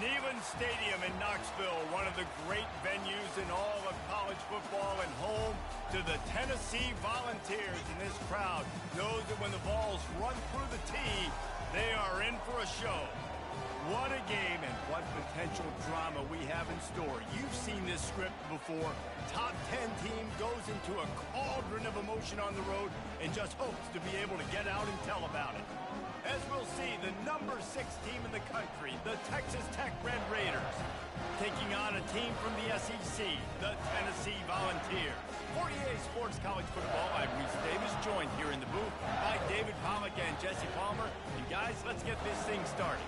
Neyland Stadium in Knoxville, one of the great venues in all of college football and home to the Tennessee Volunteers. And this crowd knows that when the balls run through the tee, they are in for a show. What a game and what potential drama we have in store. You've seen this script before. Top 10 team goes into a cauldron of emotion on the road and just hopes to be able to get out and tell about it. As we'll see, the number 6 team in the country, the Texas Tech Red Raiders, taking on a team from the SEC, the Tennessee Volunteers. 48 Sports College Football, I'm Reese Davis, joined here in the booth by David Pollack and Jesse Palmer. And guys, let's get this thing started.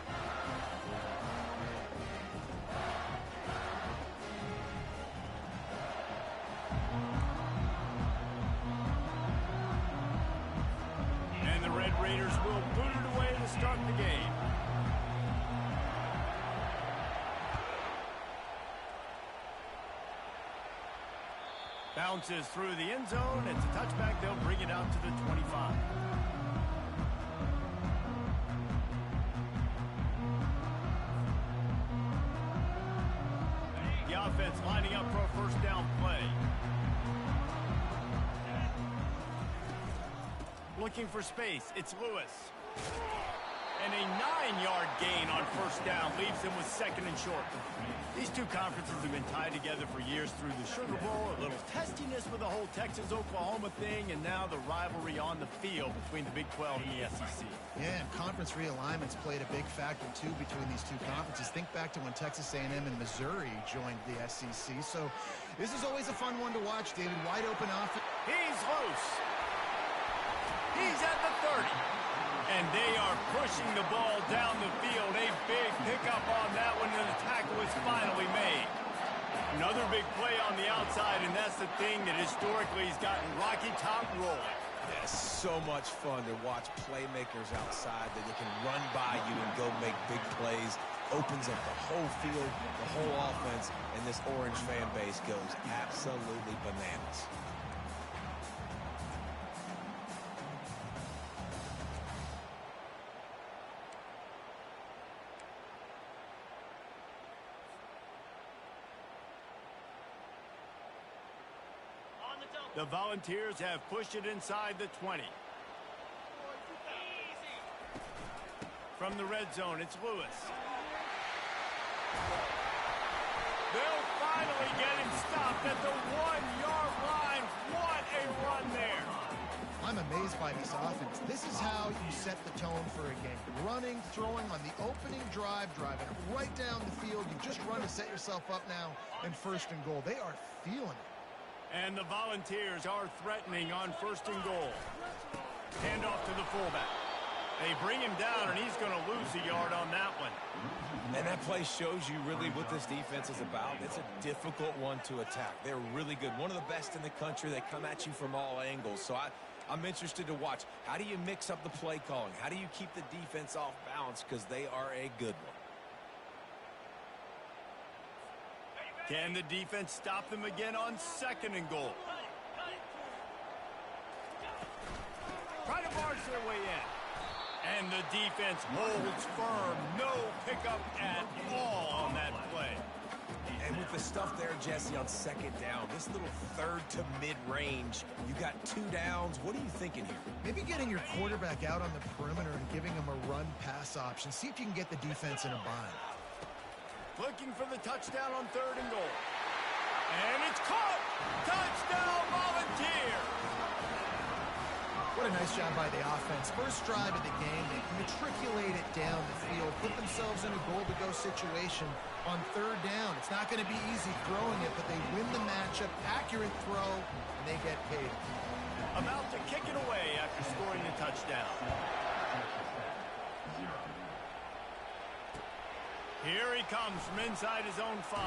And the Red Raiders will boot it away to start the game. Bounces through the end zone. It's a touchback. They'll bring it out to the 25. The offense lining up for a first down play. Looking for space. It's Lewis. And a 9-yard gain on first down leaves him with second and short. These two conferences have been tied together for years through the Sugar Bowl, a little testiness with the whole Texas-Oklahoma thing, and now the rivalry on the field between the Big 12 and the SEC. Yeah, and conference realignments played a big factor, too, between these two conferences. Think back to when Texas A&M and Missouri joined the SEC. So this is always a fun one to watch, David. Wide open offense. He's loose. He's at the 30. And they are pushing the ball down the field. A big pickup on that one, and the tackle is finally made. Another big play on the outside, and that's the thing that historically has gotten Rocky Top rolling. Yeah, so much fun to watch playmakers outside that they can run by you and go make big plays. Opens up the whole field, the whole offense, and this Orange fan base goes absolutely bananas. The Volunteers have pushed it inside the 20. From the red zone, it's Lewis. They'll finally get him stopped at the 1-yard line. What a run there. I'm amazed by this offense. This is how you set the tone for a game. Running, throwing on the opening drive, driving it right down the field. You just run to set yourself up now in first and goal. They are feeling it. And the Volunteers are threatening on first and goal. Hand off to the fullback. They bring him down, and he's going to lose a yard on that one. And that play shows you really what this defense is about. It's a difficult one to attack. They're really good. One of the best in the country. They come at you from all angles. So I'm interested to watch. How do you mix up the play calling? How do you keep the defense off balance? Because they are a good one. Can the defense stop them again on second and goal? Try to barge their way in. And the defense holds firm. No pickup at all on that play. And with the stuff there, Jesse, on second down, this little third to mid-range, you got 2 downs. What are you thinking here? Maybe getting your quarterback out on the perimeter and giving him a run-pass option. See if you can get the defense in a bind. Looking for the touchdown on third and goal. And it's caught! Touchdown, Volunteer! What a nice job by the offense. First drive of the game, they matriculate it down the field, put themselves in a goal-to-go situation on third down. It's not going to be easy throwing it, but they win the matchup. Accurate throw, and they get paid. About to kick it away after scoring the touchdown. Here he comes from inside his own 5.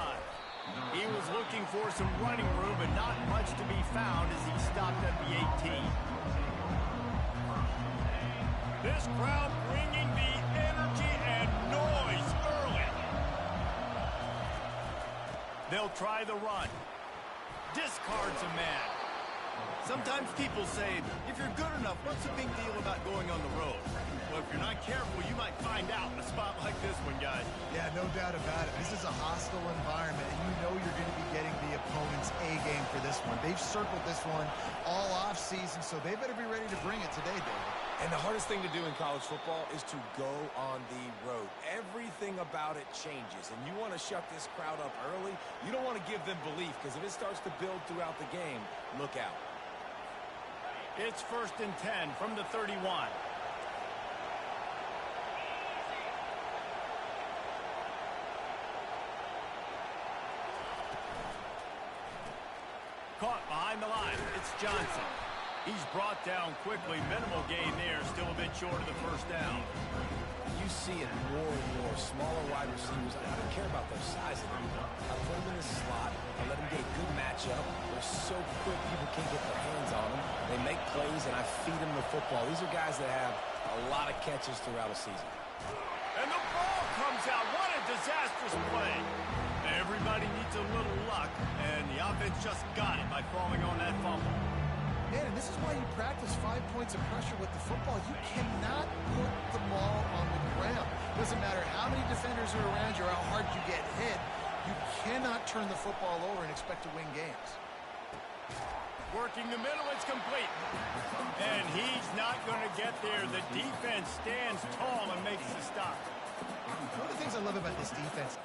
He was looking for some running room, but not much to be found as he stopped at the 18. This crowd bringing the energy and noise early. They'll try the run. Discards a man. Sometimes people say, if you're good enough, what's the big deal about going on the road? Well, if you're not careful, you might find out in a spot like this one, guys. Yeah, no doubt about it. This is a hostile environment, and you know you're going to be getting the opponent's A-game for this one. They've circled this one all off-season, so they better be ready to bring it today, David. And the hardest thing to do in college football is to go on the road. Everything about it changes, and you want to shut this crowd up early. You don't want to give them belief, because if it starts to build throughout the game, look out. It's 1st and 10 from the 31. Caught behind the line. It's Johnson. He's brought down quickly. Minimal gain there. Still a bit short of the first down. You see it more and more. Smaller wide receivers. I don't care about their size anymore. I put them in the slot. I let them get a good matchup. They're so quick, people can't get their hands on them. They make plays, and I feed them the football. These are guys that have a lot of catches throughout a season. And the ball comes out. What a disastrous play. Everybody needs a little luck, and the offense just got it by falling on that fumble. Man, and this is why you practice 5 points of pressure with the football. You cannot put the ball on the ground. Doesn't matter how many defenders are around you or how hard you get hit. You cannot turn the football over and expect to win games. Working the middle, it's complete. And he's not going to get there. The defense stands tall and makes the stop. One of the things I love about this defense,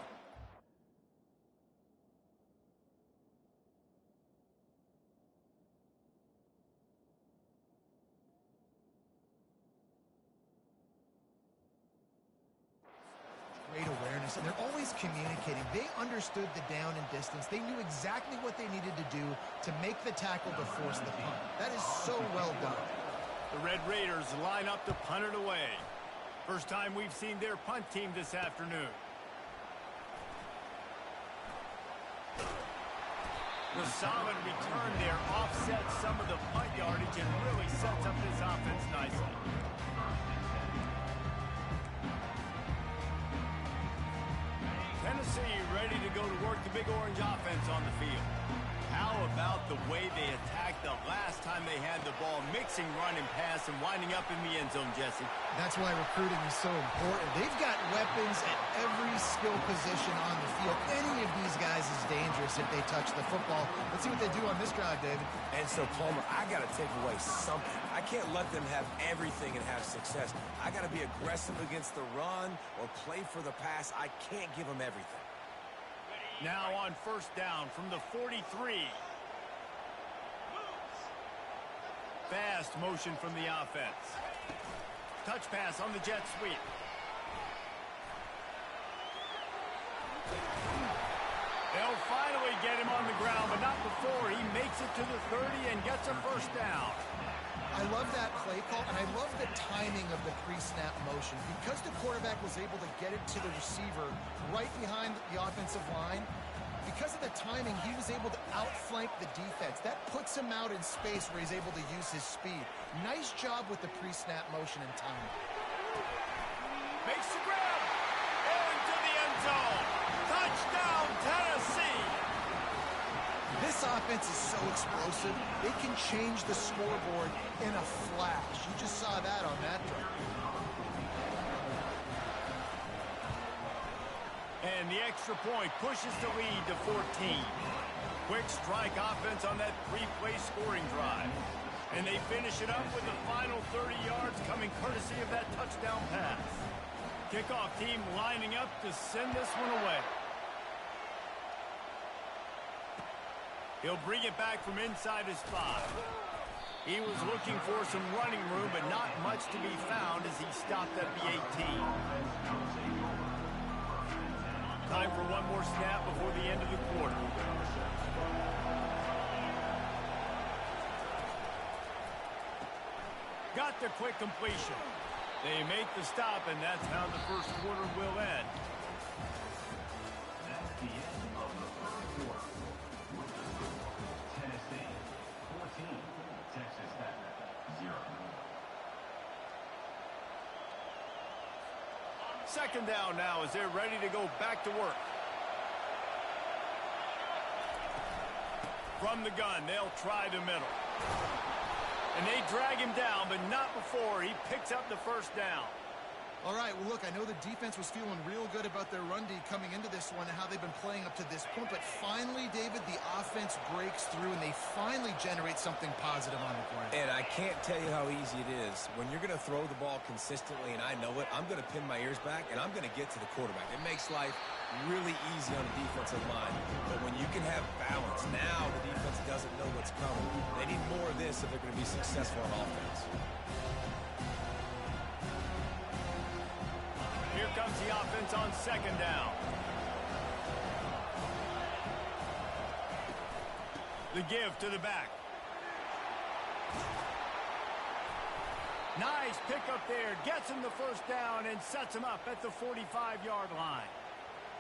great awareness, and they're always communicating. They understood the down and distance. They knew exactly what they needed to do to make the tackle to force the punt. That is so well done. The Red Raiders line up to punt it away. First time we've seen their punt team this afternoon. The solid return there offsets some of the punt yardage and really sets up this offense nicely. Tennessee ready to go to work the Big Orange offense on the field. How about the way they attacked the last time they had the ball, mixing run and pass and winding up in the end zone, Jesse? That's why recruiting is so important. They've got weapons at every skill position on the field. Any of these guys is dangerous if they touch the football. Let's see what they do on this drive, David. And so, Palmer, I got to take away something. I can't let them have everything and have success. I got to be aggressive against the run or play for the pass. I can't give them everything. Now on first down from the 43. Fast motion from the offense. Touch pass on the jet sweep. They'll finally get him on the ground, but not before he makes it to the 30 and gets a first down. I love that play call, and I love the timing of the pre-snap motion. Because the quarterback was able to get it to the receiver right behind the offensive line, because of the timing, he was able to outflank the defense. That puts him out in space where he's able to use his speed. Nice job with the pre-snap motion and timing. Makes the grab. Into the end zone. Touchdown, Tennessee. This offense is so explosive, they can change the scoreboard in a flash. You just saw that on that drive. And the extra point pushes the lead to 14. Quick strike offense on that three-play scoring drive. And they finish it up with the final 30 yards coming courtesy of that touchdown pass. Kickoff team lining up to send this one away. He'll bring it back from inside his 5. He was looking for some running room, but not much to be found as he stopped at the 18. Time for one more snap before the end of the quarter. Got the quick completion. They make the stop, and that's how the first quarter will end. That's the end of the first quarter. Tennessee 14, Texas Tech 0. Second down now as they're ready to go back to work. From the gun, they'll try the middle. And they drag him down, but not before he picks up the first down. All right, well, look, I know the defense was feeling real good about their run D coming into this one and how they've been playing up to this point, but finally, David, the offense breaks through and they finally generate something positive on the ground. And I can't tell you how easy it is. When you're going to throw the ball consistently, and I know it, I'm going to pin my ears back, and I'm going to get to the quarterback. It makes life really easy on the defensive line. But when you can have balance, now the defense doesn't know what's coming. They need more of this if they're going to be successful on offense. Here comes the offense on second down. The give to the back. Nice pickup there. Gets him the first down and sets him up at the 45-yard line.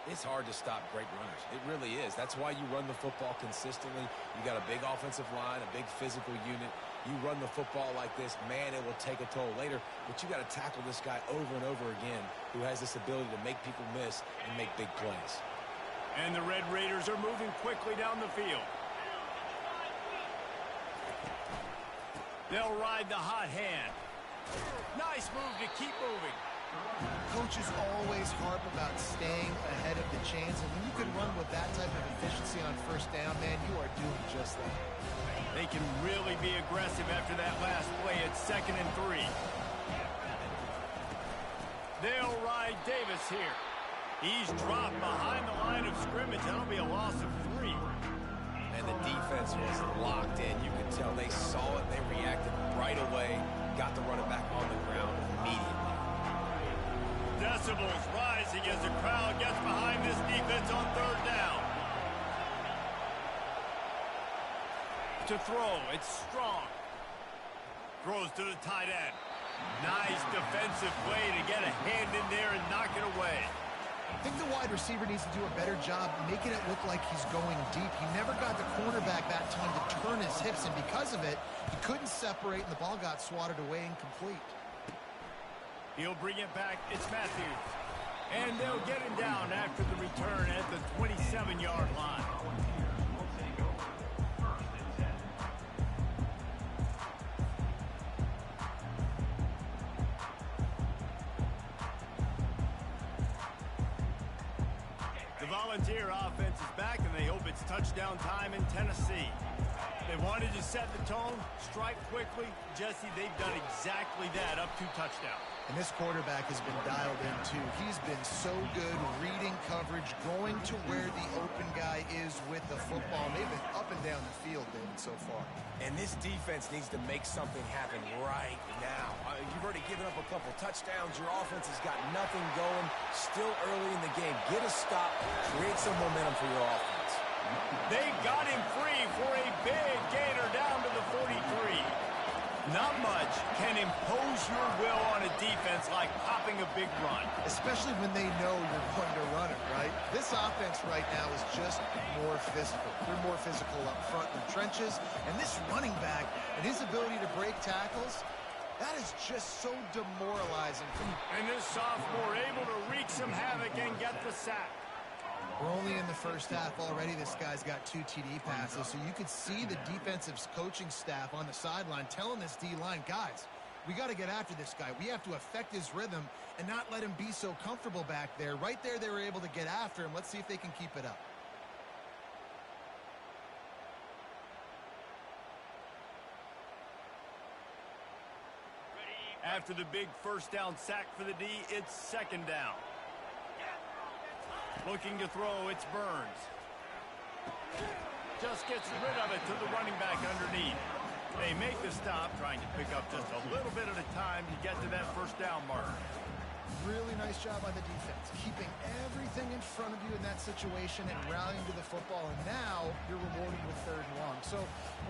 It's hard to stop great runners. It really is. That's why you run the football consistently. You got a big offensive line, a big physical unit. You run the football like this, man, it will take a toll later. But you got to tackle this guy over and over again who has this ability to make people miss and make big plays. And the Red Raiders are moving quickly down the field. They'll ride the hot hand. Nice move to keep moving. Coaches always harp about staying ahead of the chains, and when you can run with that type of efficiency on first down, man, you are doing just that. They can really be aggressive after that last play at 2nd and 3. They'll ride Davis here. He's dropped behind the line of scrimmage. That'll be a loss of 3. And the defense was locked in. You could tell they saw it. They reacted right away. Got the running back on the ground immediately. Decibels rising as the crowd gets behind this defense on third down. To throw, it's Strong. Throws to the tight end. Nice defensive play to get a hand in there and knock it away. I think the wide receiver needs to do a better job making it look like he's going deep. He never got the cornerback that time to turn his hips, and because of it, he couldn't separate, and the ball got swatted away incomplete. He'll bring it back. It's Matthews. And they'll get him down after the return at the 27-yard line. The Volunteer offense is back, and they hope it's touchdown time in Tennessee. They wanted to set the tone, strike quickly. Jesse, they've done exactly that, up 2 touchdowns. And this quarterback has been dialed in, too. He's been so good reading coverage, going to where the open guy is with the football. They've been up and down the field, David, so far. And this defense needs to make something happen right now. You've already given up a couple touchdowns. Your offense has got nothing going. Still early in the game. Get a stop. Create some momentum for your offense. They got him free for a big gainer down to the 43. Not much can impose your will on a defense like popping a big run. Especially when they know you're going to run it, right? This offense right now is just more physical. They're more physical up front in the trenches. And this running back and his ability to break tackles, that is just so demoralizing. And this sophomore able to wreak some havoc and get the sack. We're only in the first half already. This guy's got 2 TD passes, so you could see the defensive coaching staff on the sideline telling this D-line, guys, we got to get after this guy. We have to affect his rhythm and not let him be so comfortable back there. Right there, they were able to get after him. Let's see if they can keep it up. After the big first down sack for the D, it's 2nd down. Looking to throw, it's Burns. Just gets rid of it to the running back underneath. They make the stop, trying to pick up just a little bit at a time to get to that first down mark. Really nice job by the defense, keeping everything in front of you in that situation and rallying to the football. And now you're rewarded with 3rd and long. So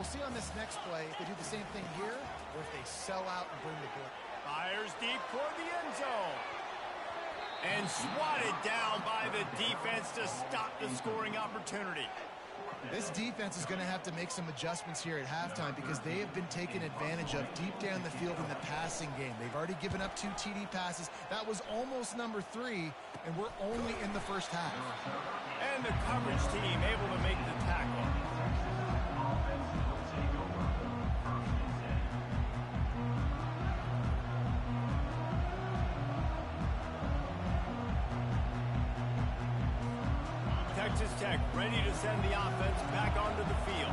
we'll see on this next play if they do the same thing here or if they sell out and bring the ball. Fires deep toward the end zone. And swatted down by the defense to stop the scoring opportunity. This defense is going to have to make some adjustments here at halftime because they have been taken advantage of deep down the field in the passing game. They've already given up 2 TD passes. That was almost number 3, and we're only in the first half. And the coverage team able to make the tackle. Texas Tech ready to send the offense back onto the field.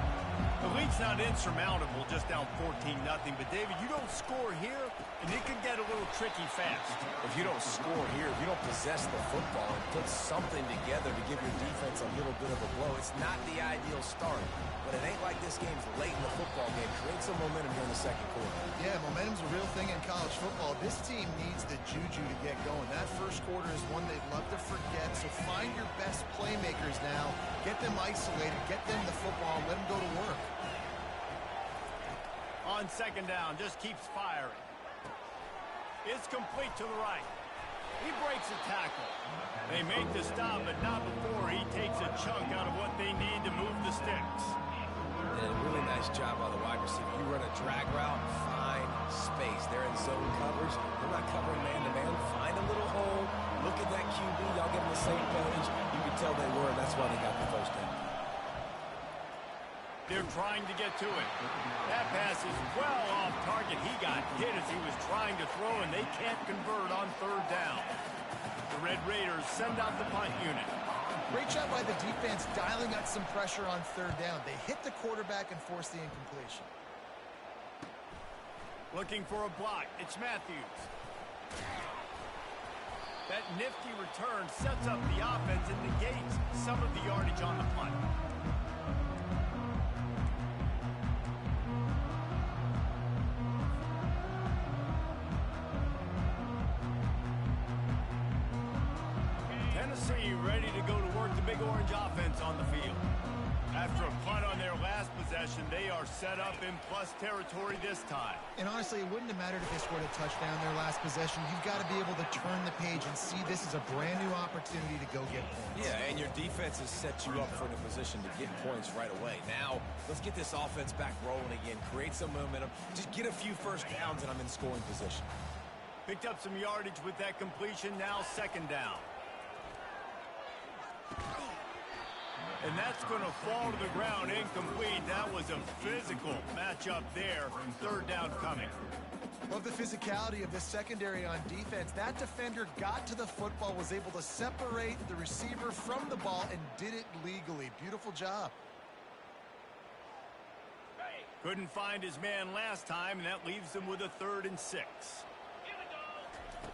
The lead's not insurmountable, just down 14-0. But, David, you don't score here, and it could get a little tricky fast. If you don't score here, if you don't possess the football and put something together to give your defense a little bit of a blow, it's not the ideal start. But it ain't like this game's late in the football game. Create some momentum here in the second quarter. Yeah, momentum's a real thing in college football. This team needs the juju to get going. That first quarter is one they'd love to forget. So find your best playmakers now. Get them isolated. Get them the football. Let them go to work. On second down, just keeps firing. It's complete to the right. He breaks a tackle. They make the stop, but not before he takes a chunk out of what they need to move the sticks. And a really nice job by the wide receiver. You run a drag route, find space. They're in zone coverage. They're not covering man-to-man. Find a little hole. Look at that QB. Y'all get on the same page. You can tell they were. That's why they got the first down. They're trying to get to it. That pass is well off target. He got hit as he was trying to throw, and they can't convert on third down. The Red Raiders send out the punt unit. Great job by the defense dialing up some pressure on third down. They hit the quarterback and forced the incompletion. Looking for a block. It's Matthews. That nifty return sets up the offense and negates some of the yardage on the punt. Tennessee ready to go to work the Big Orange offense on the field. After a punt on their last possession, they are set up in plus territory this time. And honestly, it wouldn't have mattered if they scored a touchdown their last possession. You've got to be able to turn the page and see this is a brand new opportunity to go get points. Yeah, and your defense has set you up for the position to get points right away. Now, let's get this offense back rolling again. Create some momentum. Just get a few first downs, and I'm in scoring position. Picked up some yardage with that completion. Now second down. And that's going to fall to the ground incomplete. That was a physical matchup there. Third down coming. Love the physicality of the secondary on defense. That defender got to the football, was able to separate the receiver from the ball, and did it legally. Beautiful job. Couldn't find his man last time, and that leaves him with a 3rd and 6.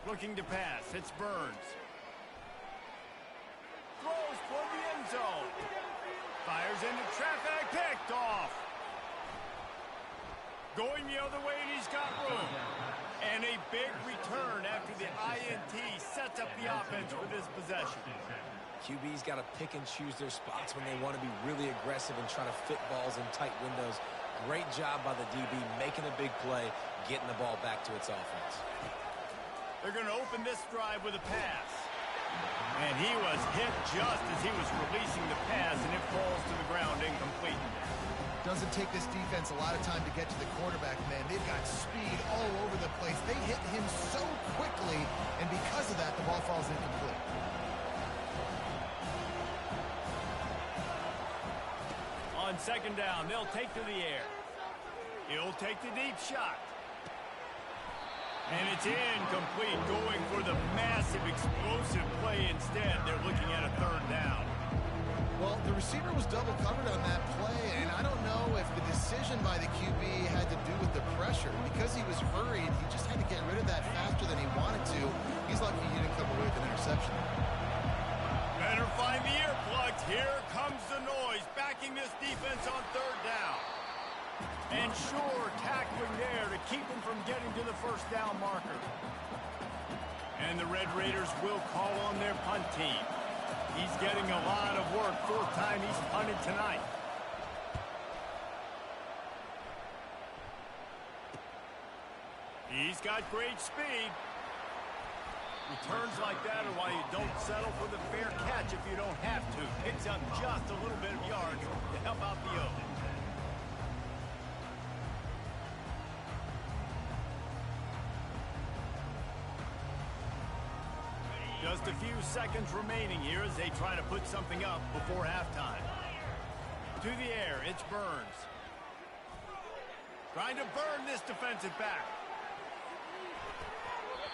Looking to pass. It's Burns. Throws for the end zone. Fires into traffic. Picked off. Going the other way, and he's got room. And a big return after the INT sets up the offense for this possession. QB's got to pick and choose their spots when they want to be really aggressive and try to fit balls in tight windows. Great job by the DB making a big play, getting the ball back to its offense. They're going to open this drive with a pass. And he was hit just as he was releasing the pass, and it falls to the ground incomplete. Doesn't take this defense a lot of time to get to the quarterback, man. They've got speed all over the place. They hit him so quickly, and because of that, the ball falls incomplete. On second down, they'll take to the air. He'll take the deep shot. And it's incomplete, going for the massive explosive play instead. They're looking at a 3rd down. Well, the receiver was double covered on that play, and I don't know if the decision by the QB had to do with the pressure. Because he was hurried, he just had to get rid of that faster than he wanted to. He's lucky he didn't come away with an interception. Better find the earplugs. Here comes the noise, backing this defense on 3rd down. And sure, tackling there to keep him from getting to the first down marker. And the Red Raiders will call on their punt team. He's getting a lot of work. 4th time he's punted tonight. He's got great speed. Returns like that are why you don't settle for the fair catch if you don't have to. Picks up just a little bit of yards to help out the O's. Just a few seconds remaining here as they try to put something up before halftime. To the air, it's Burns. Trying to burn this defensive back.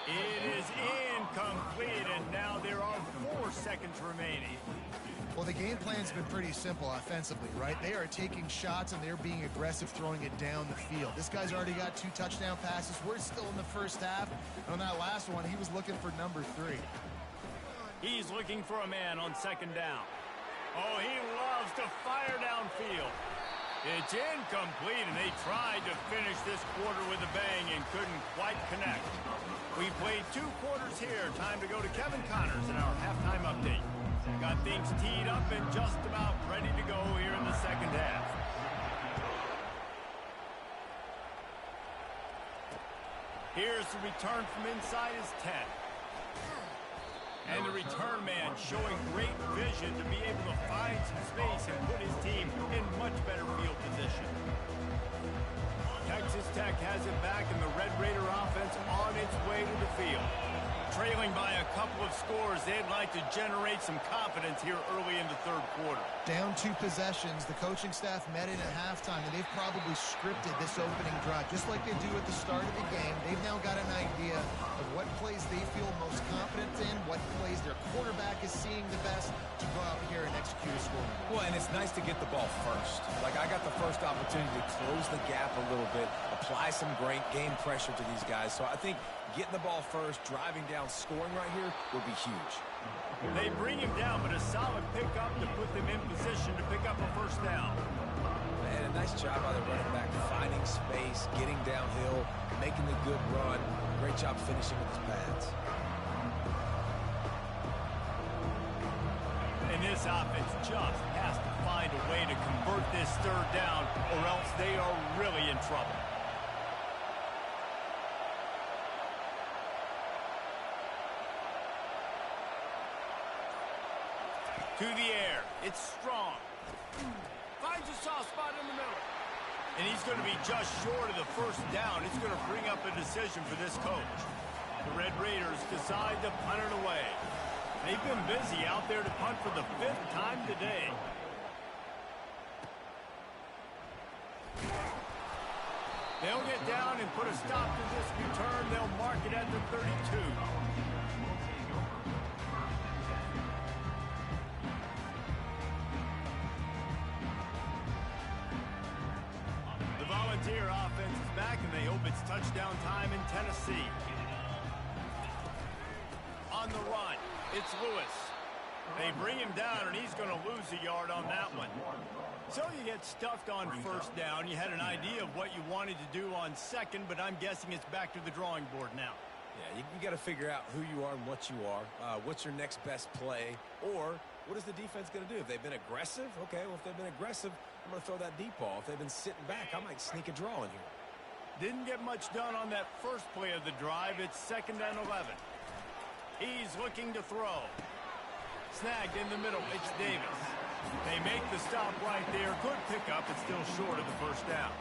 It is Incomplete, and now there are 4 seconds remaining. Well, the game plan's been pretty simple offensively, right? They are taking shots, and they're being aggressive, throwing it down the field. This guy's already got 2 touchdown passes. We're still in the first half. And on that last one, he was looking for number 3. He's looking for a man on 2nd down. Oh, he loves to fire downfield. It's incomplete, and they tried to finish this quarter with a bang and couldn't quite connect. We played 2 quarters here. Time to go to Kevin Connors in our halftime update. Got things teed up and just about ready to go here in the second half. Here's the return from inside his 10. And the return man showing great vision to be able to find some space and put his team in much better field position. Texas Tech has it back, and the Red Raider offense on its way to the field. Trailing by a couple of scores, they'd like to generate some confidence here early in the 3rd quarter. Down 2 possessions, the coaching staff met in at halftime, and they've probably scripted this opening drive. Just like they do at the start of the game, they've now got an idea of what plays they feel most confident in, what plays their quarterback is seeing the best to go out here and execute a score. Well, and it's nice to get the ball first. Like, I got the first opportunity to close the gap a little bit, apply some great game pressure to these guys. So I think getting the ball first, driving down, scoring right here would be huge. They bring him down, but a solid pickup to put them in position to pick up a 1st down. And a nice job by the running back, finding space, getting downhill, making the good run. Great job finishing with his pads. And this offense just has to find a way to convert this 3rd down, or else they are really in trouble. To the air. It's strong. Finds a soft spot in the middle. And he's going to be just short of the 1st down. It's going to bring up a decision for this coach. The Red Raiders decide to punt it away. They've been busy out there to punt for the 5th time today. They'll get down and put a stop to this return. They'll mark it at the 32. Volunteer offense is back, and they hope it's touchdown time in Tennessee. On the run, it's Lewis. They bring him down, and he's going to lose a yard on that one. So you get stuffed on 1st down. You had an idea of what you wanted to do on 2nd, but I'm guessing it's back to the drawing board now. Yeah, you got to figure out who you are and what you are. What's your next best play? Or what is the defense going to do? If they've been aggressive, okay, well, if they've been aggressive, I'm going to throw that deep ball. If they've been sitting back, I might sneak a draw in here. Didn't get much done on that 1st play of the drive. It's 2nd and 11. He's looking to throw. Snagged in the middle. It's Davis. They make the stop right there. Good pickup, but still short of the 1st down.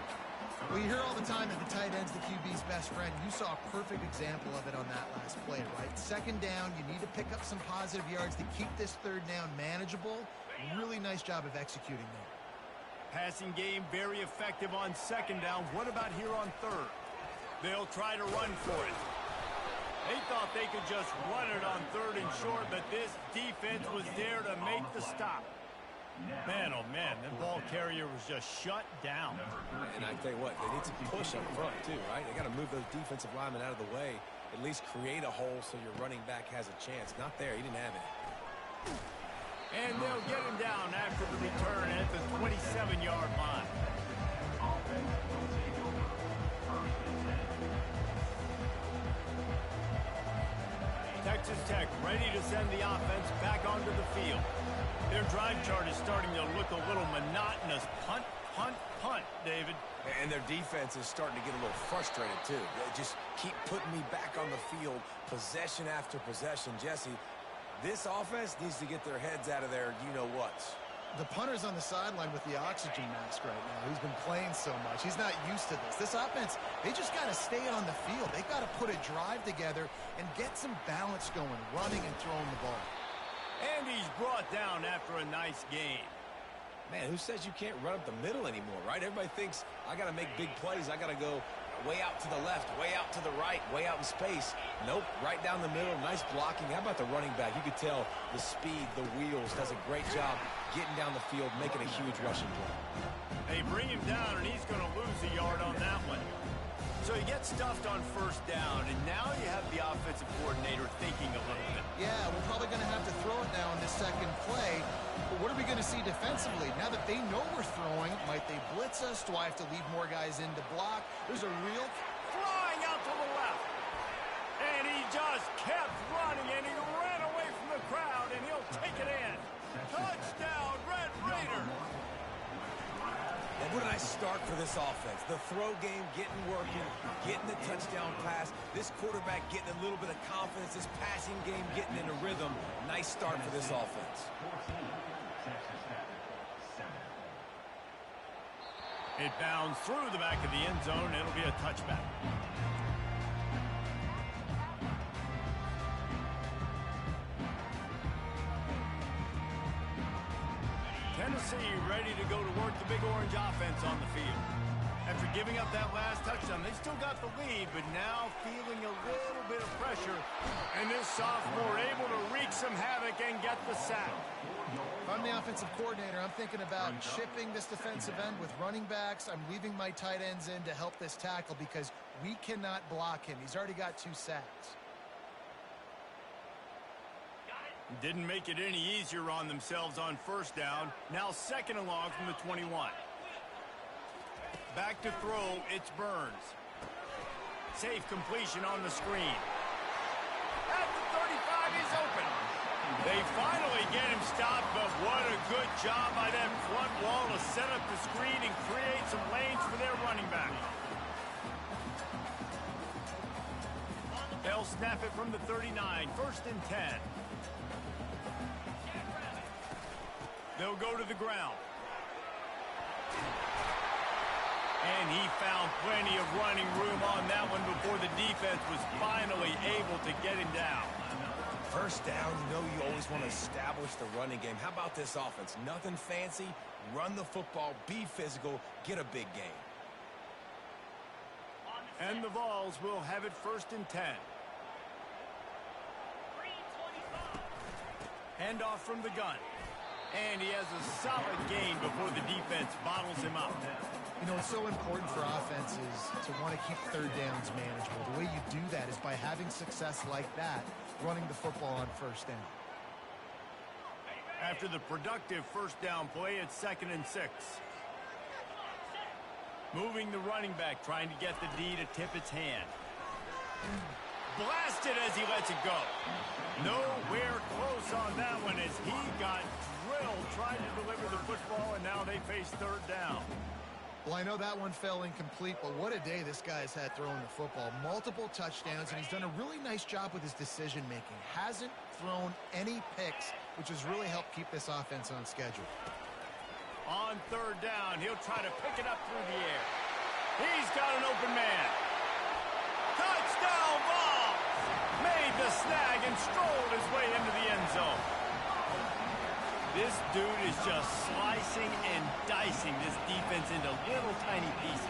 Well, you hear all the time that the tight end's the QB's best friend. You saw a perfect example of it on that last play, right? 2nd down, you need to pick up some positive yards to keep this 3rd down manageable. Really nice job of executing there. Passing game very effective on 2nd down. What about here on 3rd? They'll try to run for it. They thought they could just run it on 3rd and short, but this defense was there to make the stop. Man, oh man, that ball carrier was just shut down. And I tell you what, they need some push up front too, right? They got to move those defensive linemen out of the way, at least create a hole so your running back has a chance. Not there, he didn't have it. And they'll get him down after the return at the 27-yard line. Texas Tech ready to send the offense back onto the field. Their drive chart is starting to look a little monotonous. Punt, punt, punt, David. And their defense is starting to get a little frustrated, too. They just keep putting me back on the field, possession after possession. Jesse, this offense needs to get their heads out of their you-know-whats. The punter's on the sideline with the oxygen mask right now. He's been playing so much. He's not used to this. This offense, they just got to stay on the field. They've got to put a drive together and get some balance going, running and throwing the ball. And he's brought down after a nice game. Man, who says you can't run up the middle anymore, right? Everybody thinks I got to make big plays. I got to go way out to the left, way out to the right, way out in space. Nope, right down the middle. Nice blocking. How about the running back? You could tell the speed, the wheels, does a great job getting down the field, making a huge rushing play. They bring him down, and he's going to lose a yard on that one. So he gets stuffed on first down, and now you have the offensive coordinator thinking a little bit. Yeah, we're probably going to have to throw it now in this second play. But what are we going to see defensively? Now that they know we're throwing, might they blitz us? Do I have to leave more guys in to block? There's a real... Flying out to the left. And he just kept running, and he ran away from the crowd, and he'll take it in. Touchdown, Red Raiders. And what a nice start for this offense. The throw game getting working, getting the touchdown pass. This quarterback getting a little bit of confidence. This passing game getting in a rhythm. Nice start for this offense. 14, Texas Tech, 7. It bounds through the back of the end zone. It'll be a touchback. Tennessee ready to go to work the Big Orange offense on the field. After giving up that last touchdown, they still got the lead, but now feeling a little bit of pressure. And this sophomore able to wreak some havoc and get the sack. If I'm the offensive coordinator, I'm thinking about chipping this defensive end with running backs. I'm leaving my tight ends in to help this tackle because we cannot block him. He's already got 2 sacks. Didn't make it any easier on themselves on first down. Now second and long from the 21. Back to throw, it's Burns. Safe completion on the screen. At the 35, he's open. They finally get him stopped, but what a good job by that front wall to set up the screen and create some lanes for their running back. They'll snap it from the 39, first and 10. They'll go to the ground. And he found plenty of running room on that one before the defense was finally able to get him down. First down, you know you always want to establish the running game. How about this offense? Nothing fancy. Run the football, be physical, get a big gain. And the Vols will have it first and 10. Handoff from the gun. And he has a solid gain before the defense bottles him up. You know, it's so important for offenses to want to keep third downs manageable. The way you do that is by having success like that, running the football on first down. After the productive first down play, it's second and 6. Moving the running back, trying to get the D to tip its hand. Blasted as he lets it go. Nowhere close on that one as he got drilled trying to deliver the football, and now they face third down. Well, I know that one fell incomplete, but what a day this guy's had throwing the football. Multiple touchdowns, and he's done a really nice job with his decision-making. Hasn't thrown any picks, which has really helped keep this offense on schedule. On third down, he'll try to pick it up through the air. He's got an open man. Touchdown ball! Made the snag and strolled his way into the end zone. This dude is just slicing and dicing this defense into little tiny pieces.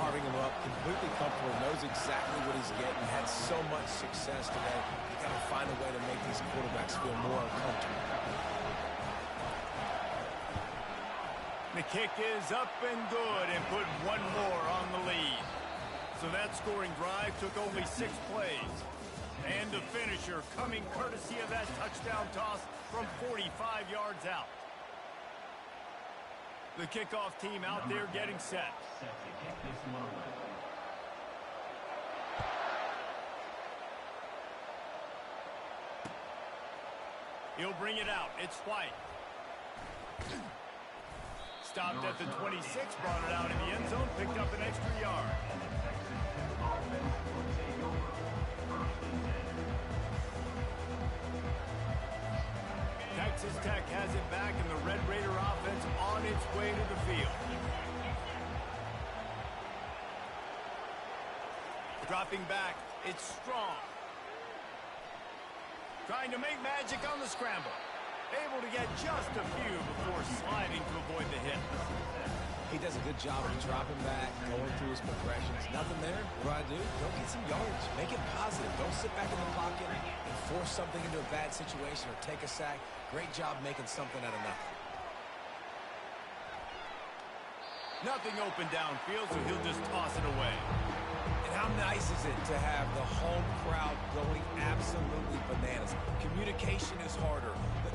Carving him up, completely comfortable, knows exactly what he's getting, had so much success today. You got to find a way to make these quarterbacks feel more uncomfortable. The kick is up and good and put one more on the lead. So that scoring drive took only 6 plays. And the finisher coming courtesy of that touchdown toss from 45 yards out. The kickoff team out there getting set. Set to kick this one away. He'll bring it out. It's White. Stopped at the 26, brought it out in the end zone, picked up an extra yard. Texas Tech has it back, and the Red Raider offense on its way to the field. Dropping back, it's Strong. Trying to make magic on the scramble. Able to get just a few before sliding to avoid the hit. He does a good job of dropping back, going through his progressions. Nothing there. What do? Go get some yards. Make it positive. Don't sit back in the pocket and force something into a bad situation or take a sack. Great job making something out of nothing. Nothing open downfield, so he'll just toss it away. And how nice is it to have the home crowd going absolutely bananas? Communication is harder.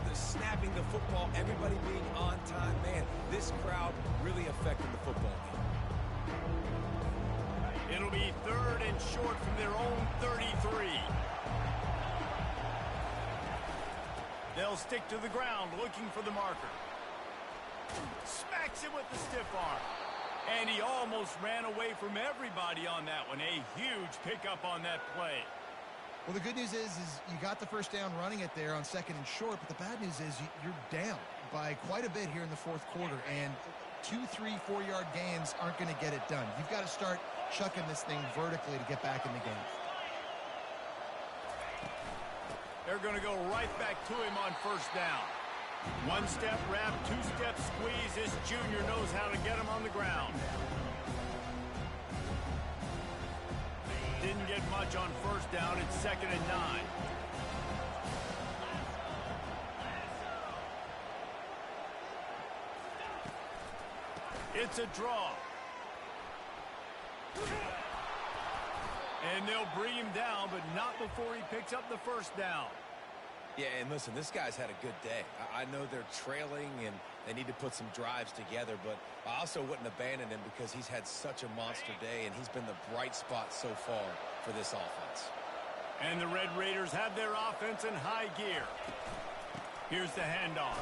The snapping the football, everybody being on time. Man, this crowd really affected the football game. It'll be 3rd and short from their own 33. They'll stick to the ground looking for the marker. Smacks him with the stiff arm. And he almost ran away from everybody on that one. A huge pickup on that play. Well, the good news is you got the first down running it there on 2nd and short, but the bad news is you're down by quite a bit here in the 4th quarter, and 2, 3, 4-yard gains aren't going to get it done. You've got to start chucking this thing vertically to get back in the game. They're going to go right back to him on 1st down. 1-step wrap, 2-step squeeze. This junior knows how to get him on the ground. Didn't get much on 1st down. It's 2nd and 9. It's a draw. And they'll bring him down, but not before he picks up the 1st down. Yeah, and listen, this guy's had a good day. I know they're trailing and they need to put some drives together, but I also wouldn't abandon him because he's had such a monster day, and he's been the bright spot so far for this offense. And the Red Raiders have their offense in high gear. Here's the handoff.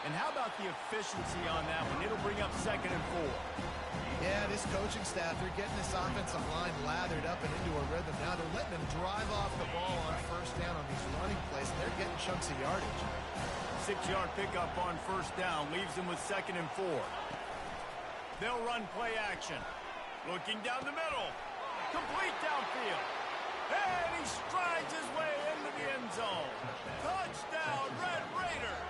And how about the efficiency on that one? It'll bring up 2nd and 4. Yeah, this coaching staff, they're getting this offensive line lathered up and into a rhythm. Now they're letting them drive off the ball on 1st down on these running plays, and they're getting chunks of yardage. 6-yard pickup on 1st down leaves them with 2nd and 4. They'll run play action. Looking down the middle. Complete downfield. And he strides his way into the end zone. Touchdown, Red Raiders.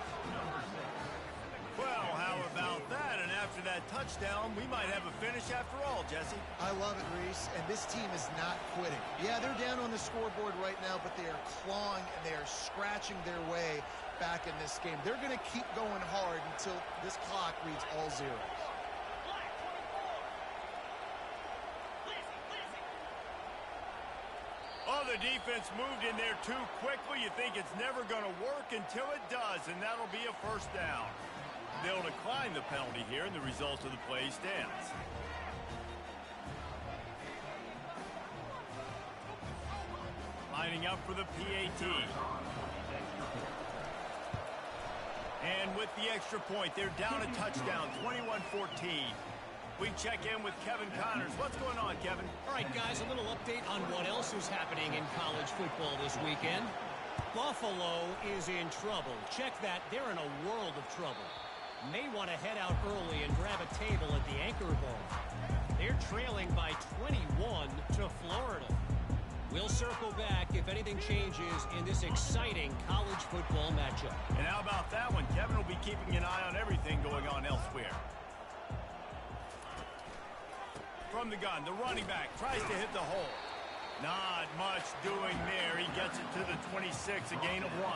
Well, how about that? And after that touchdown, we might have a finish after all, Jesse. I love it, Reese, and this team is not quitting. Yeah, they're down on the scoreboard right now, but they are clawing and they are scratching their way back in this game. They're going to keep going hard until this clock reads all zeros. Oh, the defense moved in there too quickly. You think it's never going to work until it does, and that'll be a 1st down. They'll decline the penalty here, and the result of the play stands. Lining up for the PAT. And with the extra point, they're down a touchdown, 21-14. We check in with Kevin Connors. What's going on, Kevin? All right, guys, a little update on what else is happening in college football this weekend. Buffalo is in trouble. Check that. They're in a world of trouble. May want to head out early and grab a table at the Anchor Bowl. They're trailing by 21 to Florida. We'll circle back if anything changes in this exciting college football matchup. And how about that one? Kevin will be keeping an eye on everything going on elsewhere. From the gun, the running back tries to hit the hole. Not much doing there. He gets it to the 26, a gain of 1.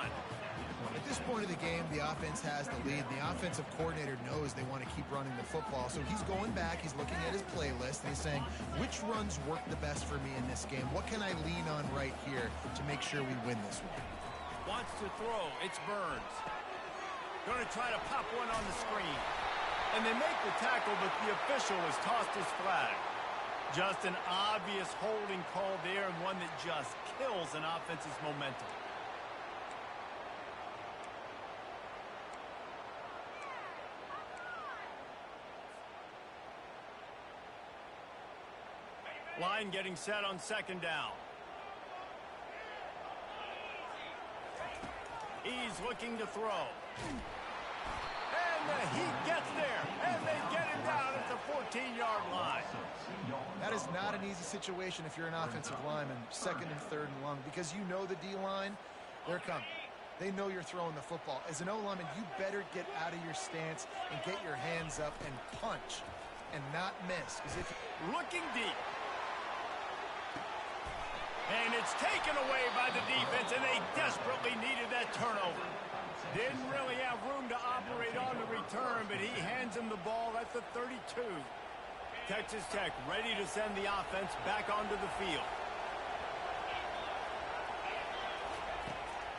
At this point of the game, the offense has the lead. The offensive coordinator knows they want to keep running the football, so he's going back, he's looking at his playlist, and he's saying, which runs work the best for me in this game? What can I lean on right here to make sure we win this one? Wants to throw. It's Burns. Going to try to pop one on the screen. And they make the tackle, but the official has tossed his flag. Just an obvious holding call there, and one that just kills an offense's momentum. Line getting set on 2nd down. He's looking to throw. And the Heat gets there, and they get him down at the 14-yard line. That is not an easy situation if you're an offensive lineman, 2nd and 3rd and long, because you know the D-line, they're coming. They know you're throwing the football. As an O-lineman, you better get out of your stance and get your hands up and punch and not miss. Because if looking deep. And it's taken away by the defense, and they desperately needed that turnover. Didn't really have room to operate on the return, but he hands him the ball at the 32. Texas Tech ready to send the offense back onto the field.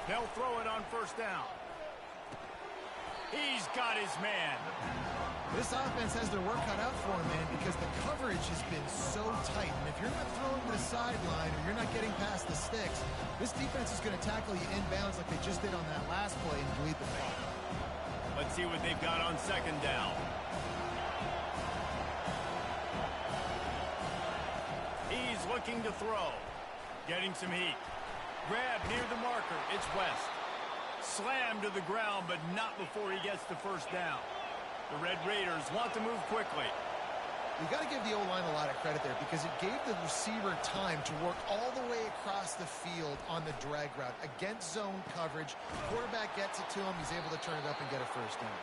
They'll throw it on first down. He's got his man. This offense has their work cut out for them, man, because the coverage has been so tight. And if you're not throwing to the sideline or you're not getting past the sticks, this defense is going to tackle you inbounds like they just did on that last play and bleed the ball. Let's see what they've got on second down. He's looking to throw. Getting some heat. Grab near the marker. It's West. Slammed to the ground, but not before he gets the first down. The Red Raiders want to move quickly. You got to give the O-line a lot of credit there because it gave the receiver time to work all the way across the field on the drag route against zone coverage. Quarterback gets it to him. He's able to turn it up and get a first down.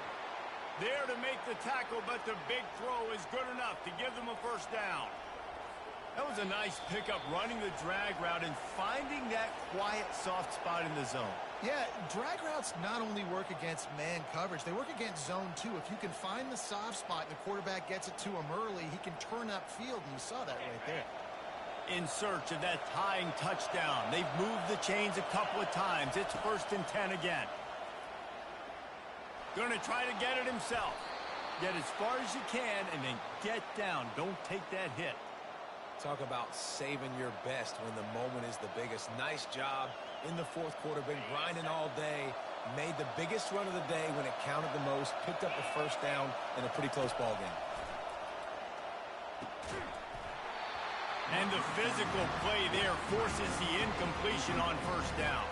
There to make the tackle, but the big throw is good enough to give them a first down. That was a nice pickup, running the drag route and finding that quiet, soft spot in the zone. Yeah, drag routes not only work against man coverage, they work against zone too. If you can find the soft spot and the quarterback gets it to him early, he can turn upfield, and you saw that right there. In search of that tying touchdown. They've moved the chains a couple of times. It's 1st and 10 again. Going to try to get it himself. Get as far as you can and then get down. Don't take that hit. Talk about saving your best when the moment is the biggest. Nice job in the fourth quarter. Been grinding all day. Made the biggest run of the day when it counted the most. Picked up the first down in a pretty close ball game. And the physical play there forces the incompletion on first down.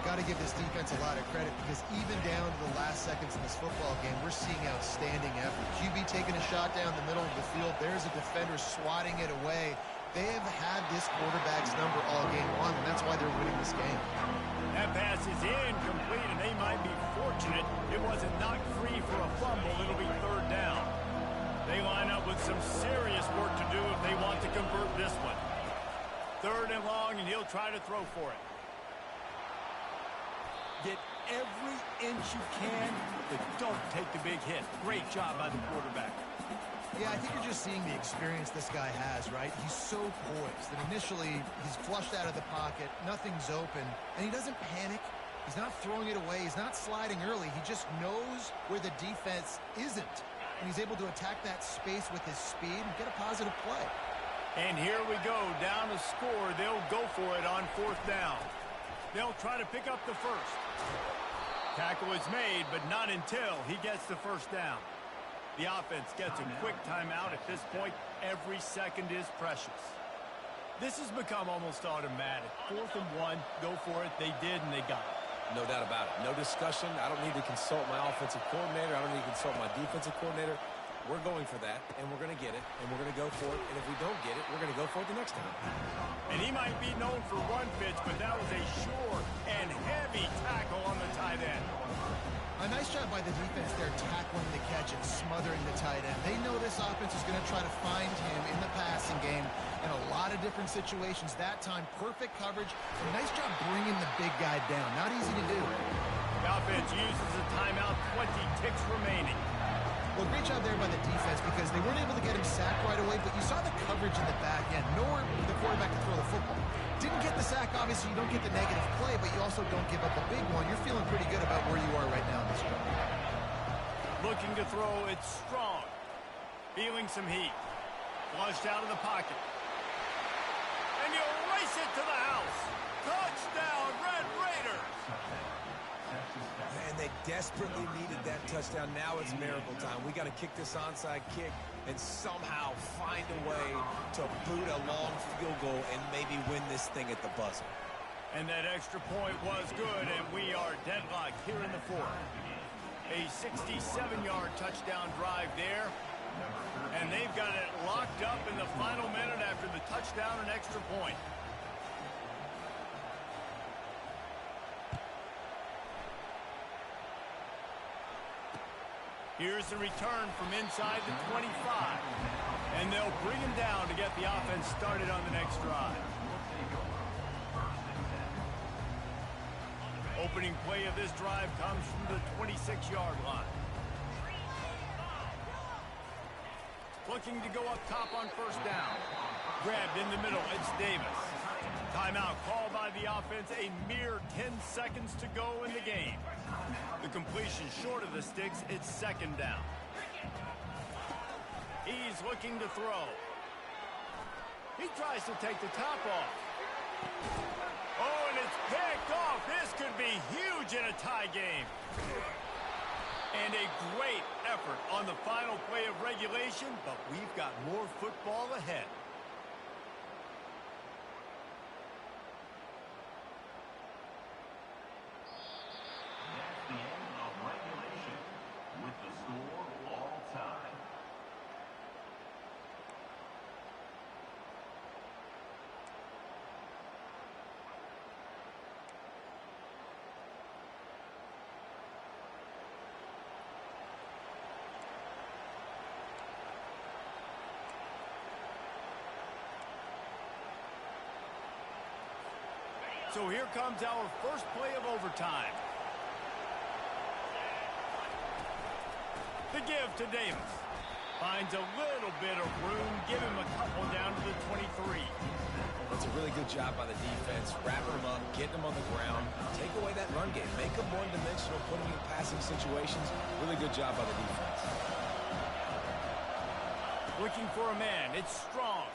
Got to give this defense a lot of credit because even down to the last seconds in this football game, we're seeing outstanding effort. QB taking a shot down the middle of the field. There's a defender swatting it away. They have had this quarterback's number all game long, and that's why they're winning this game. That pass is incomplete, and they might be fortunate it wasn't knocked free for a fumble. It'll be 3rd down. They line up with some serious work to do if they want to convert this one. 3rd and long, and he'll try to throw for it. Get every inch you can, but don't take the big hit. Great job by the quarterback. Yeah, I think you're just seeing the experience this guy has, right? He's so poised. And initially, he's flushed out of the pocket. Nothing's open. And he doesn't panic. He's not throwing it away. He's not sliding early. He just knows where the defense isn't. And he's able to attack that space with his speed and get a positive play. And here we go. Down to score. They'll go for it on 4th down. They'll try to pick up the first. Tackle is made, but not until he gets the first down. The offense gets a quick timeout at this point. Every second is precious. This has become almost automatic. 4th and 1, go for it. They did, and they got it. No doubt about it. No discussion. I don't need to consult my offensive coordinator. I don't need to consult my defensive coordinator. We're going for that, and we're going to get it, and we're going to go for it. And if we don't get it, we're going to go for it the next time. And he might be known for run fits, but that was a sure and heavy tackle on the tight end. A nice job by the defense there, tackling the catch and smothering the tight end. They know this offense is going to try to find him in the passing game in a lot of different situations. That time, perfect coverage. A nice job bringing the big guy down. Not easy to do. The offense uses a timeout, 20 ticks remaining. Well, great job there by the defense because they weren't able to get him sacked right away, but you saw the coverage in the back end. Nowhere for the quarterback to throw the football. Didn't get the sack, obviously. You don't get the negative play, but you also don't give up a big one. You're feeling pretty good about where you are right now in this drive. Looking to throw, it's strong. Feeling some heat. Flushed out of the pocket. And you race it to the house. Touchdown, Red Raiders! And they desperately needed that touchdown. Now it's miracle time. We got to kick this onside kick and somehow find a way to boot a long field goal and maybe win this thing at the buzzer. And that extra point was good, and we are deadlocked here in the 4th. A 67-yard touchdown drive there. And they've got it locked up in the final minute after the touchdown and extra point. Here's the return from inside the 25. And they'll bring him down to get the offense started on the next drive. Opening play of this drive comes from the 26-yard line. Looking to go up top on first down. Grabbed in the middle, it's Davis. Timeout called by the offense, a mere 10 seconds to go in the game. The completion short of the sticks, it's second down. He's looking to throw. He tries to take the top off. Oh, and it's picked off. This could be huge in a tie game. And a great effort on the final play of regulation, but we've got more football ahead. That's the end of regulation with the score all time. So here comes our first play of overtime. The give to Davis. Finds a little bit of room. Give him a couple down to the 23. That's a really good job by the defense, wrapping them up, getting them on the ground, take away that run game, make them one-dimensional, put them in passing situations. Really good job by the defense. Looking for a man. It's Strong.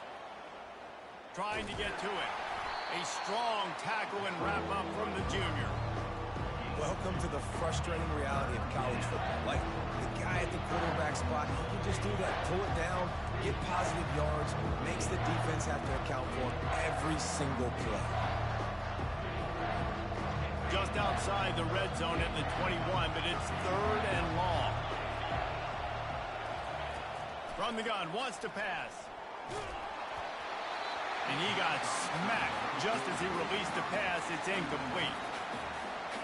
Trying to get to it. A strong tackle and wrap-up from the junior. Welcome to the frustrating reality of college football. Like, the guy at the quarterback spot, he can just do that. Pull it down, get positive yards, makes the defense have to account for every single play. Just outside the red zone at the 21, but it's third and long. From the gun, wants to pass. And he got smacked just as he released the pass. It's incomplete.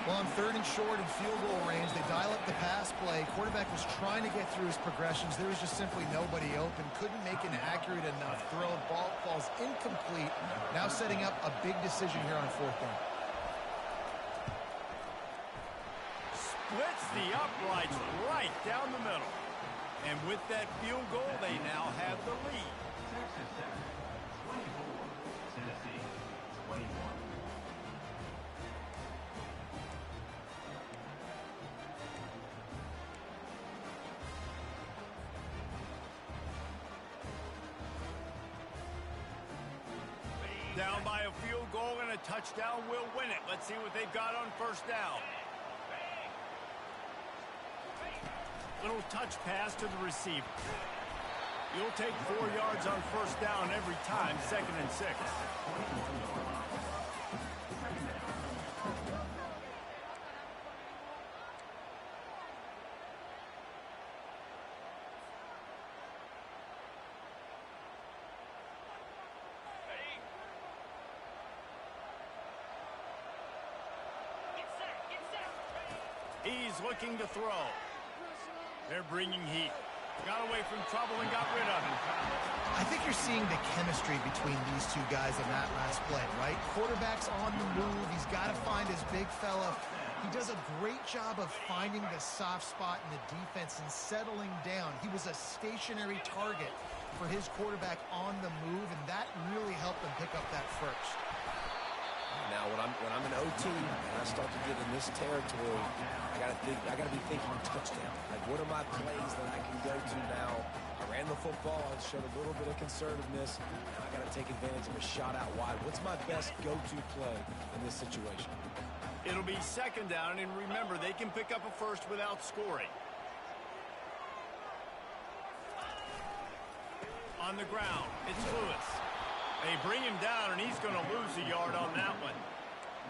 Well, on third and short and field goal range, they dial up the pass play. Quarterback was trying to get through his progressions. There was just simply nobody open. Couldn't make an accurate enough throw. Ball falls incomplete. Now setting up a big decision here on fourth down. Splits the uprights right down the middle. And with that field goal, they now have the lead. Texas Tech, 24. Tennessee, 21. Down by a field goal and a touchdown will win it. Let's see what they've got on first down. Little touch pass to the receiver. You'll take 4 yards on first down every time, 2nd and 6. He's looking to throw. They're bringing heat. Got away from trouble and got rid of it. I think you're seeing the chemistry between these two guys in that last play, right? Quarterback's on the move. He's got to find his big fella. He does a great job of finding the soft spot in the defense and settling down. He was a stationary target for his quarterback on the move, and that really helped them pick up that first. Now, when I'm in OT and I start to get in this territory, I gotta be thinking touchdown. Like, what are my plays that I can go to now? I ran the football, I showed a little bit of conservativeness. Now I gotta take advantage of a shot out wide. What's my best go-to play in this situation? It'll be second down, and remember, they can pick up a first without scoring. On the ground, it's Lewis. They bring him down, and he's going to lose a yard on that one.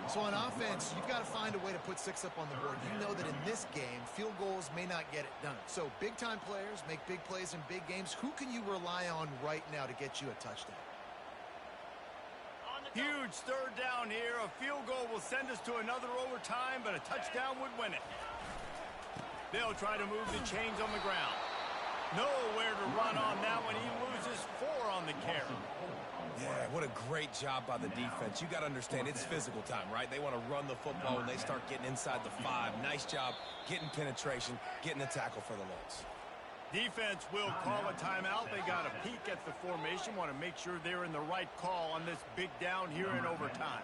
So on offense, you've got to find a way to put 6 up on the board. You know that in this game, field goals may not get it done. So big-time players make big plays in big games. Who can you rely on right now to get you a touchdown? Huge third down here. A field goal will send us to another overtime, but a touchdown would win it. They'll try to move the chains on the ground. Nowhere to run on that one. He loses 4 on the carry. Yeah, what a great job by the defense. You got to understand, it's physical time, right? They want to run the football when they start getting inside the 5. Nice job getting penetration, getting a tackle for the loss. Defense will call a timeout. They got a peek at the formation, want to make sure they're in the right call on this big down here in overtime.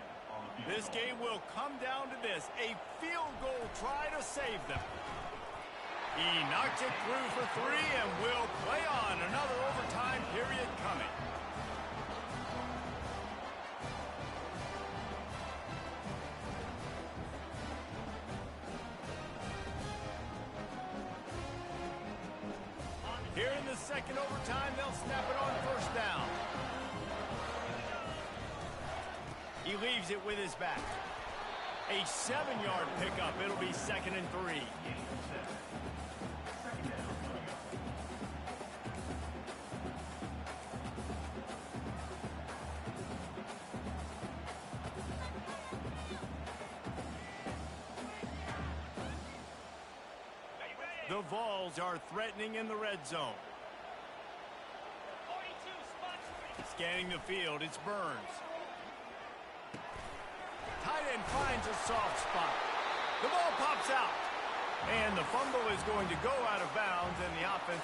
This game will come down to this, a field goal try to save them. He knocks it through for 3 and will play on. Another overtime period coming. Here in the second overtime, they'll snap it on first down. He leaves it with his back. A 7-yard pickup. It'll be 2nd and 3. The Vols are threatening in the red zone. Scanning the field, it's Burns. Tight end finds a soft spot. The ball pops out. And the fumble is going to go out of bounds, and the offense...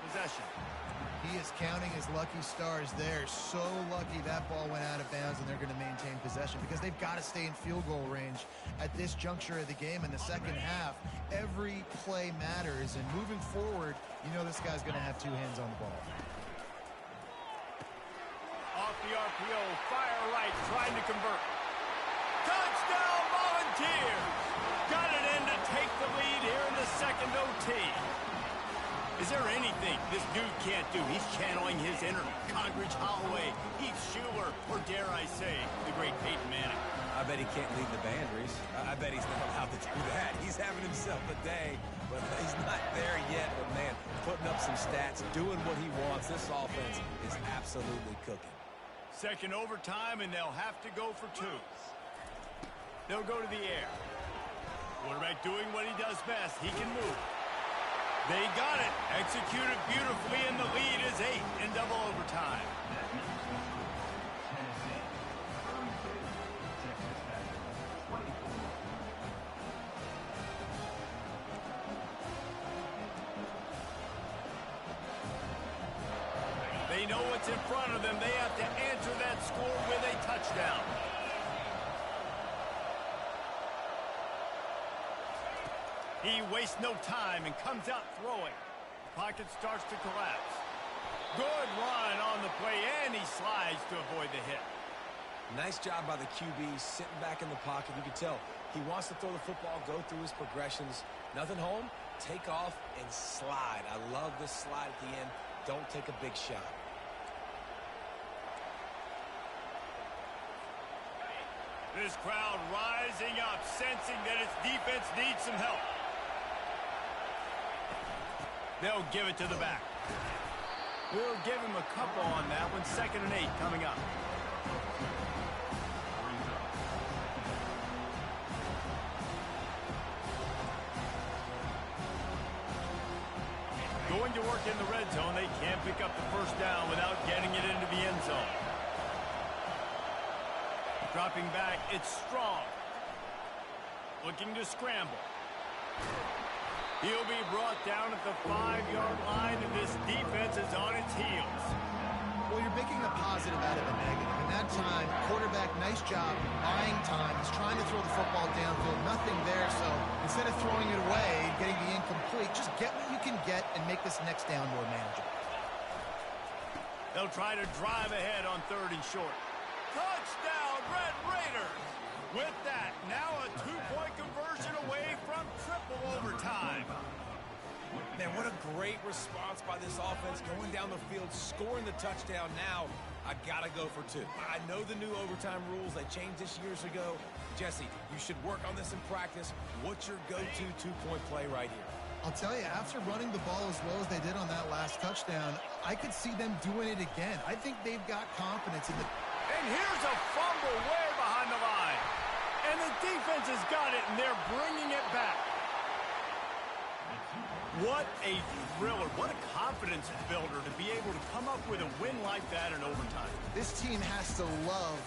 possession. He is counting his lucky stars there. So lucky that ball went out of bounds, and they're going to maintain possession because they've got to stay in field goal range at this juncture of the game. In the second half, every play matters, and moving forward, you know this guy's going to have 2 hands on the ball. Off the RPO, fire right, trying to convert. Touchdown, Volunteers! Got it in to take the lead here in the second OT. Is there anything this dude can't do? He's channeling his inner Condridge Holloway, Heath Schuler, or dare I say, the great Peyton Manning. I bet he can't lead the band, Reese. I bet he's not allowed to do that. He's having himself a day, but he's not there yet. But, man, putting up some stats, doing what he wants. This offense is absolutely cooking. Second overtime, and they'll have to go for 2. They'll go to the air. Quarterback doing what he does best. He can move. They got it. Executed beautifully, and the lead is 8 in double overtime. They know what's in front of them. They have to answer that score with a touchdown. He wastes no time and comes out throwing. Pocket starts to collapse. Good run on the play, and he slides to avoid the hit. Nice job by the QB, sitting back in the pocket. You can tell he wants to throw the football, go through his progressions. Nothing home, take off, and slide. I love this slide at the end. Don't take a big shot. This crowd rising up, sensing that its defense needs some help. They'll give it to the back. We'll give him a couple on that one. 2nd and 8 coming up. Going to work in the red zone. They can't pick up the first down without getting it into the end zone. Dropping back, it's Strong. Looking to scramble. He'll be brought down at the 5-yard line, and this defense is on its heels. Well, you're making a positive out of a negative. In that time, quarterback, nice job, buying time. He's trying to throw the football downfield. Nothing there, so instead of throwing it away and getting the incomplete, just get what you can get and make this next down more manageable. They'll try to drive ahead on 3rd and short. Touchdown, Red Raiders! With that, now a 2-point conversion away from triple overtime. Man, what a great response by this offense, going down the field, scoring the touchdown now. I got to go for 2. I know the new overtime rules. They changed this years ago. Jesse, you should work on this in practice. What's your go-to two-point play right here? I'll tell you, after running the ball as well as they did on that last touchdown, I could see them doing it again. I think they've got confidence in the... And here's a fumble way behind the line. And the defense has got it, and they're bringing it back. What a thriller. What a confidence builder to be able to come up with a win like that in overtime. This team has to love...